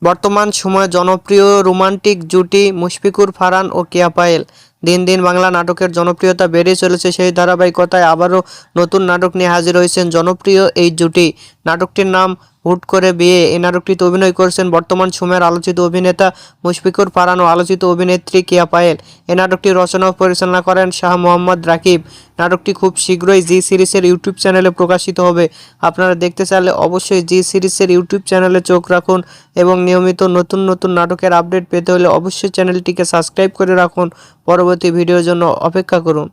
বর্তমান সময়ে জনপ্রিয় রোমান্টিক জুটি মুশফিকুর ফারহান ও কেয়া পায়েল। দিন দিন বাংলা নাটকের জনপ্রিয়তা বেড়ে চলেছে, সেই ধারাবাহিকতায় আবারও নতুন নাটক নিয়ে হাজির হয়েছেন জনপ্রিয় এই জুটি। নাটকটির নাম হুট করে বিয়ে। এই নাটকটিতে অভিনয় করেছেন বর্তমান সময়ের আলোচিত অভিনেতা মুশফিকুর ফারহান ও আলোচিত অভিনেত্রী কেয়া পায়েল। এই নাটকটি রচনা ও পরিচালনা করেন শাহ মোহাম্মদ রাকিব। নাটকটি খুব শীঘ্রই জি সিরিজের ইউটিউব চ্যানেলে প্রকাশিত হবে। আপনারা দেখতে চাইলে অবশ্যই জি সিরিজের ইউটিউব চ্যানেলে চোখ রাখুন এবং নিয়মিত নতুন নতুন নাটকের আপডেট পেতে হলে অবশ্যই চ্যানেলটিকে সাবস্ক্রাইব করে রাখুন। পরবর্তী ভিডিওর জন্য অপেক্ষা করুন।